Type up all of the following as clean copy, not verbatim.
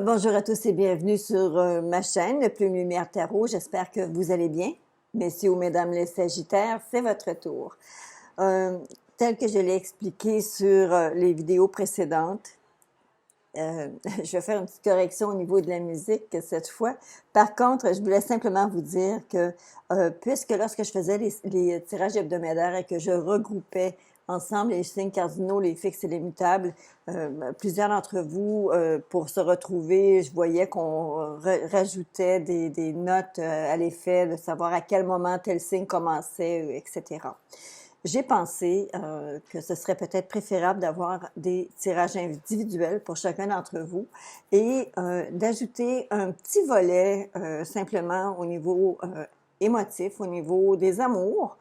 Bonjour à tous et bienvenue sur ma chaîne, Le Plume Lumière Tarot. J'espère que vous allez bien. Messieurs ou mesdames les Sagittaires, c'est votre tour. Tel que je l'ai expliqué sur les vidéos précédentes, je vais faire une petite correction au niveau de la musique cette fois. Par contre, je voulais simplement vous dire que puisque lorsque je faisais les tirages hebdomadaires et que je regroupais ensemble les signes cardinaux, les fixes et les mutables, plusieurs d'entre vous, pour se retrouver, je voyais qu'on rajoutait des notes à l'effet de savoir à quel moment tel signe commençait, etc. J'ai pensé que ce serait peut-être préférable d'avoir des tirages individuels pour chacun d'entre vous et d'ajouter un petit volet simplement au niveau émotif, au niveau des amours,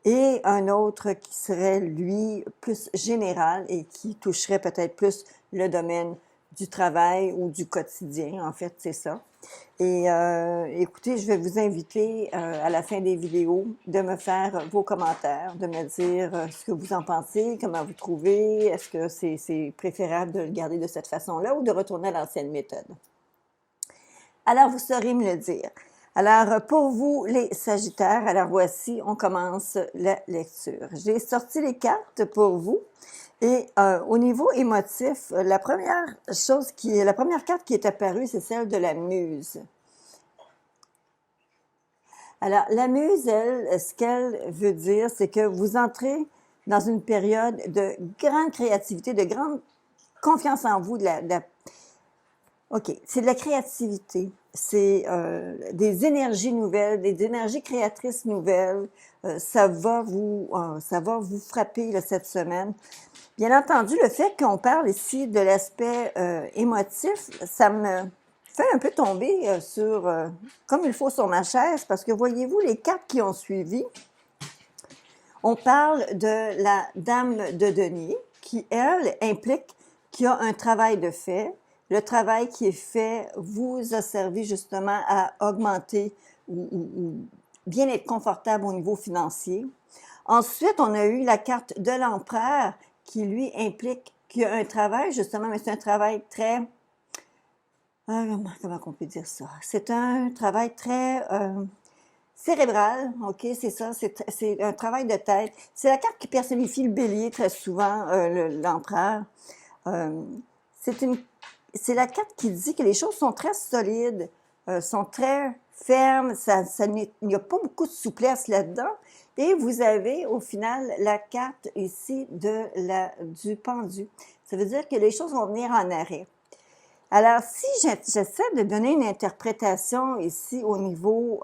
et un autre qui serait, lui, plus général et qui toucherait peut-être plus le domaine du travail ou du quotidien. En fait, c'est ça. Et écoutez, je vais vous inviter à la fin des vidéos de me faire vos commentaires, de me dire ce que vous en pensez, comment vous trouvez, est-ce que c'est préférable de le garder de cette façon-là ou de retourner à l'ancienne méthode. Alors, vous saurez me le dire. Alors, pour vous, les Sagittaires, alors voici, on commence la lecture. J'ai sorti les cartes pour vous. Et au niveau émotif, la première carte qui est apparue, c'est celle de la Muse. Alors, la Muse, elle, ce qu'elle veut dire, c'est que vous entrez dans une période de grande créativité, de grande confiance en vous, OK, c'est de la créativité, c'est des énergies nouvelles, des énergies créatrices nouvelles. Ça va vous frapper là, cette semaine. Bien entendu, le fait qu'on parle ici de l'aspect émotif, ça me fait un peu tomber comme il faut sur ma chaise, parce que voyez-vous, les cartes qui ont suivi, on parle de la Dame de denier, qui, elle, implique qu'il y a un travail de fait. Le travail qui est fait vous a servi justement à augmenter ou bien être confortable au niveau financier. Ensuite, on a eu la carte de l'Empereur, qui, lui, implique qu'il y a un travail, justement, mais c'est un travail très... comment on peut dire ça? C'est un travail très cérébral, OK, c'est ça, c'est un travail de tête. C'est la carte qui personnifie le bélier très souvent, l'empereur. C'est la carte qui dit que les choses sont très solides, sont très fermes, il n'y a pas beaucoup de souplesse là-dedans. Et vous avez, au final, la carte ici du pendu. Ça veut dire que les choses vont venir en arrêt. Alors, si j'essaie de donner une interprétation ici au niveau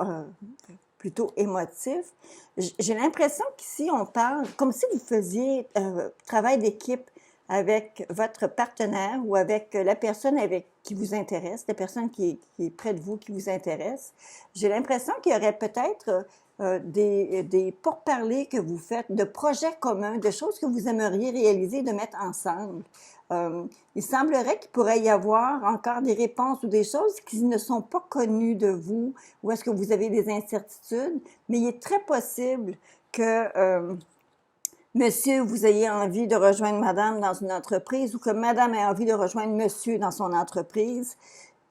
plutôt émotif, j'ai l'impression qu'ici, on parle comme si vous faisiez travail d'équipe avec votre partenaire ou avec la personne qui vous intéresse, la personne qui est près de vous, qui vous intéresse. J'ai l'impression qu'il y aurait peut-être des pourparlers que vous faites, de projets communs, de choses que vous aimeriez réaliser, de mettre ensemble. Il semblerait qu'il pourrait y avoir encore des réponses ou des choses qui ne sont pas connues de vous, ou est-ce que vous avez des incertitudes, mais il est très possible que monsieur, vous ayez envie de rejoindre madame dans une entreprise ou que madame ait envie de rejoindre monsieur dans son entreprise.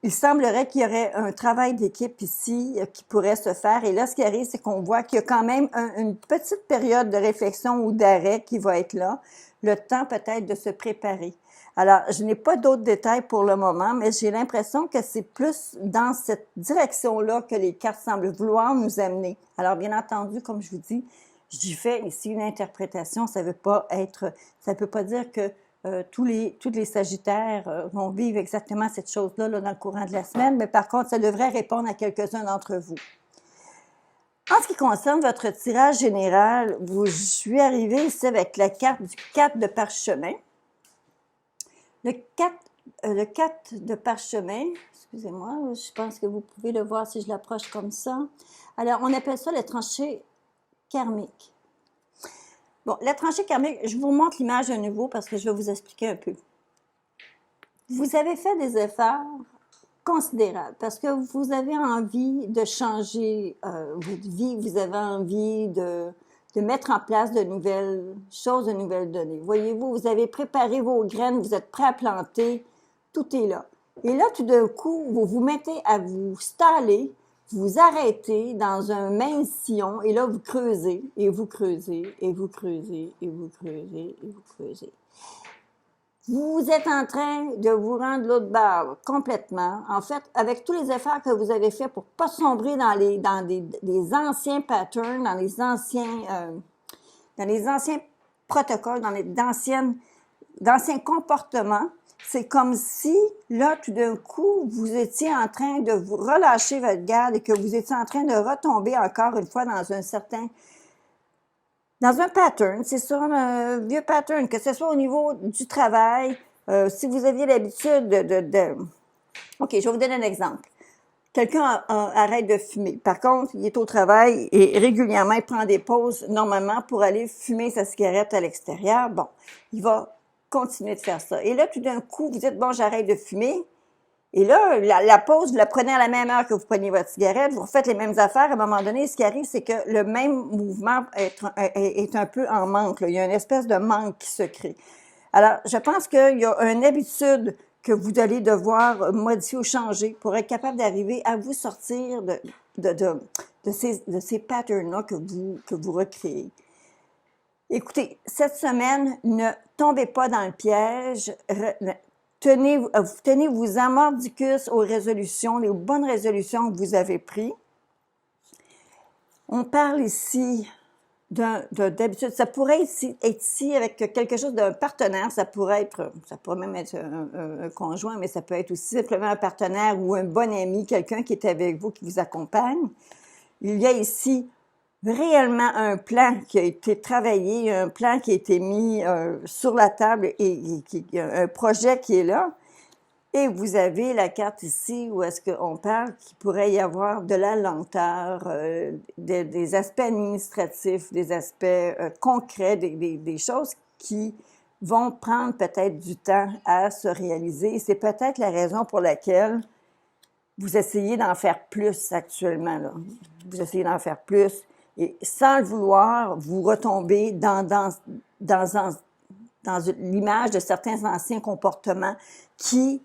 Il semblerait qu'il y aurait un travail d'équipe ici qui pourrait se faire. Et là, ce qui arrive, c'est qu'on voit qu'il y a quand même une petite période de réflexion ou d'arrêt qui va être là, le temps peut-être de se préparer. Alors, je n'ai pas d'autres détails pour le moment, mais j'ai l'impression que c'est plus dans cette direction-là que les cartes semblent vouloir nous amener. Alors, bien entendu, comme je vous dis, j'y fais ici une interprétation. Ça peut pas dire que tous les Sagittaires vont vivre exactement cette chose-là là, dans le courant de la semaine, mais par contre, ça devrait répondre à quelques-uns d'entre vous. En ce qui concerne votre tirage général, je suis arrivée ici avec la carte du 4 de parchemin. Le 4 de parchemin, excusez-moi, je pense que vous pouvez le voir si je l'approche comme ça. Alors, on appelle ça le tranché karmique. Bon, la tranchée karmique, je vous montre l'image à nouveau parce que je vais vous expliquer un peu. Vous avez fait des efforts considérables parce que vous avez envie de changer votre vie, vous avez envie de mettre en place de nouvelles choses, de nouvelles données. Voyez-vous, vous avez préparé vos graines, vous êtes prêt à planter, tout est là. Et là, tout d'un coup, vous vous mettez à vous staller, vous arrêtez dans un mince sillon, et là, vous creusez, et vous creusez, et vous creusez, et vous creusez, et vous creusez. Vous êtes en train de vous rendre de l'autre bord complètement. En fait, avec tous les efforts que vous avez faits pour pas sombrer dans des anciens patterns, dans les anciens protocoles, d'anciens comportements, c'est comme si, là, tout d'un coup, vous étiez en train de vous relâcher votre garde et que vous étiez en train de retomber encore une fois dans un pattern, c'est sur un vieux pattern, que ce soit au niveau du travail, si vous aviez l'habitude OK, je vais vous donner un exemple. Quelqu'un arrête de fumer. Par contre, il est au travail et régulièrement, il prend des pauses normalement pour aller fumer sa cigarette à l'extérieur. Bon, il va continuer de faire ça. Et là, tout d'un coup, vous dites, bon, j'arrête de fumer. Et là, la pause, vous la prenez à la même heure que vous preniez votre cigarette, vous refaites les mêmes affaires. À un moment donné, ce qui arrive, c'est que le même mouvement est un peu en manque, là. Il y a une espèce de manque qui se crée. Alors, je pense qu'il y a une habitude que vous allez devoir modifier ou changer pour être capable d'arriver à vous sortir de ces patterns-là que vous recréez. Écoutez, cette semaine, ne tombez pas dans le piège. Tenez-vous à mordicus aux résolutions, les bonnes résolutions que vous avez prises. On parle ici d'habitude. Ça pourrait être ici avec quelque chose d'un partenaire. Ça pourrait même être un conjoint, mais ça peut être aussi simplement un partenaire ou un bon ami, quelqu'un qui est avec vous, qui vous accompagne. Il y a ici réellement un plan qui a été travaillé, un plan qui a été mis sur la table et un projet qui est là. Et vous avez la carte ici où est-ce qu'on parle qu'il pourrait y avoir de la lenteur, des aspects administratifs, des aspects concrets, des choses qui vont prendre peut-être du temps à se réaliser. Et c'est peut-être la raison pour laquelle vous essayez d'en faire plus actuellement, là. Vous essayez d'en faire plus. Et sans le vouloir, vous retombez dans l'image de certains anciens comportements qui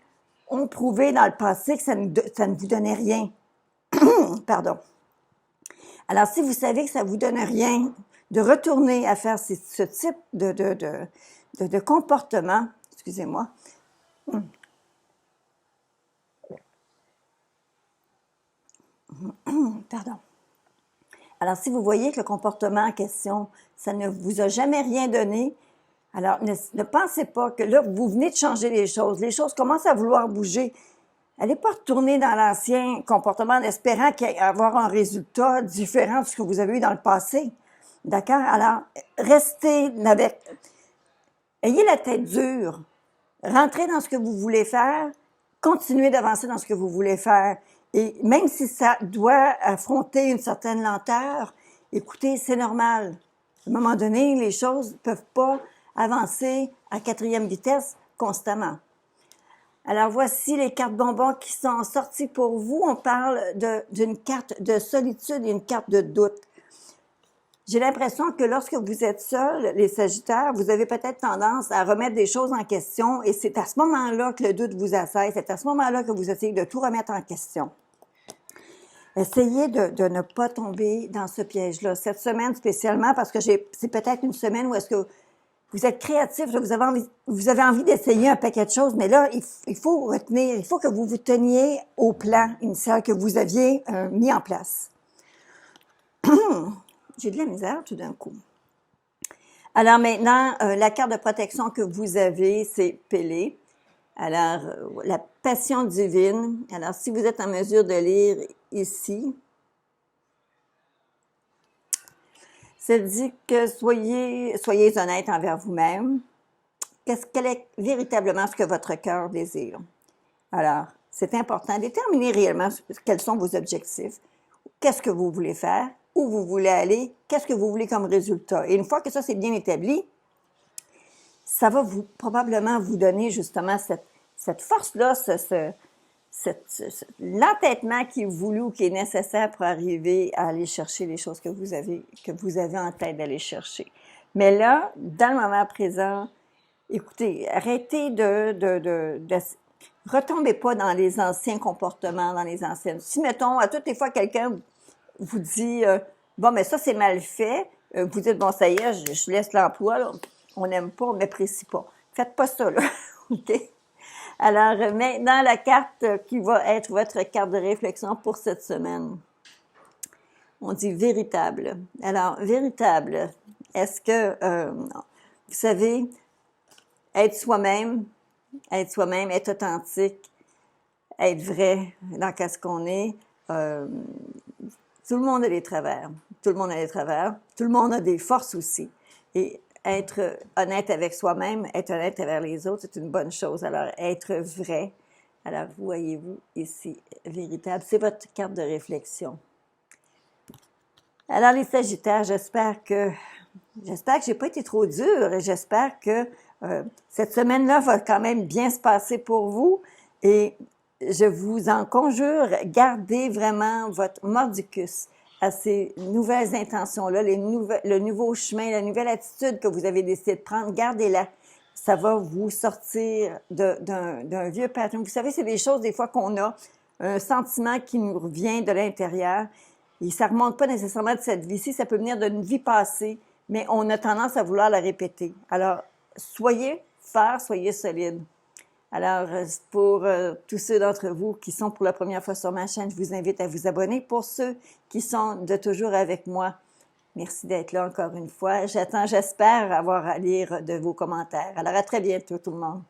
ont prouvé dans le passé que ça ne vous donnait rien. Pardon. Alors, si vous savez que ça ne vous donne rien, de retourner à faire ce type de comportement, excusez-moi. Pardon. Alors, si vous voyez que le comportement en question, ça ne vous a jamais rien donné, alors ne pensez pas que là, vous venez de changer les choses commencent à vouloir bouger. Allez pas retourner dans l'ancien comportement en espérant qu'il y ait avoir un résultat différent de ce que vous avez eu dans le passé. D'accord? Alors, ayez la tête dure, rentrez dans ce que vous voulez faire, continuez d'avancer dans ce que vous voulez faire. Et même si ça doit affronter une certaine lenteur, écoutez, c'est normal. À un moment donné, les choses ne peuvent pas avancer à 4e vitesse constamment. Alors, voici les cartes bonbons qui sont sorties pour vous. On parle d'une carte de solitude et une carte de doute. J'ai l'impression que lorsque vous êtes seul, les Sagittaires, vous avez peut-être tendance à remettre des choses en question et c'est à ce moment-là que le doute vous assaille. C'est à ce moment-là que vous essayez de tout remettre en question. Essayez de ne pas tomber dans ce piège-là. Cette semaine spécialement, parce que c'est peut-être une semaine où est-ce que vous êtes créatif, vous avez envie d'essayer un paquet de choses, mais là, il faut retenir, il faut que vous vous teniez au plan initial que vous aviez mis en place. J'ai de la misère tout d'un coup. Alors maintenant, la carte de protection que vous avez, c'est Pélée. Alors, la passion divine. Alors, si vous êtes en mesure de lire ici, ça dit que soyez honnête envers vous-même. Quel est véritablement ce que votre cœur désire? Alors, c'est important. Déterminez réellement quels sont vos objectifs. Qu'est-ce que vous voulez faire? Où vous voulez aller? Qu'est-ce que vous voulez comme résultat? Et une fois que ça, c'est bien établi, ça va probablement vous donner justement cette force-là, l'entêtement qui est voulu ou qui est nécessaire pour arriver à aller chercher les choses que vous avez en tête d'aller chercher. Mais là, dans le moment présent, écoutez, arrêtez retombez pas dans les anciens comportements, dans les anciennes. Si, mettons, à toutes les fois, quelqu'un vous dit bon, mais ça, c'est mal fait, vous dites, bon, ça y est, je laisse l'emploi, là. On n'aime pas, on n'apprécie pas. Faites pas ça, là. OK? Alors, maintenant, la carte qui va être votre carte de réflexion pour cette semaine. On dit véritable. Alors, véritable, est-ce que, vous savez, être soi-même, être authentique, être vrai dans ce qu'on est, tout le monde a des travers. Tout le monde a des travers. Tout le monde a des forces aussi. Et être honnête avec soi-même, être honnête envers les autres, c'est une bonne chose. Alors, être vrai. Alors, voyez-vous ici, véritable. C'est votre carte de réflexion. Alors, les Sagittaires, j'espère que j'ai pas été trop dure et j'espère que cette semaine-là va quand même bien se passer pour vous. Et je vous en conjure, gardez vraiment votre mordicus à ces nouvelles intentions-là, le nouveau chemin, la nouvelle attitude que vous avez décidé de prendre, gardez-la. Ça va vous sortir d'un vieux pattern. Vous savez, c'est des choses des fois qu'on a, un sentiment qui nous revient de l'intérieur. Et ça ne remonte pas nécessairement de cette vie-ci, ça peut venir d'une vie passée, mais on a tendance à vouloir la répéter. Alors, soyez forts, soyez solides. Alors, pour tous ceux d'entre vous qui sont pour la première fois sur ma chaîne, je vous invite à vous abonner. Pour ceux qui sont de toujours avec moi, merci d'être là encore une fois. J'espère avoir à lire de vos commentaires. Alors, à très bientôt tout le monde.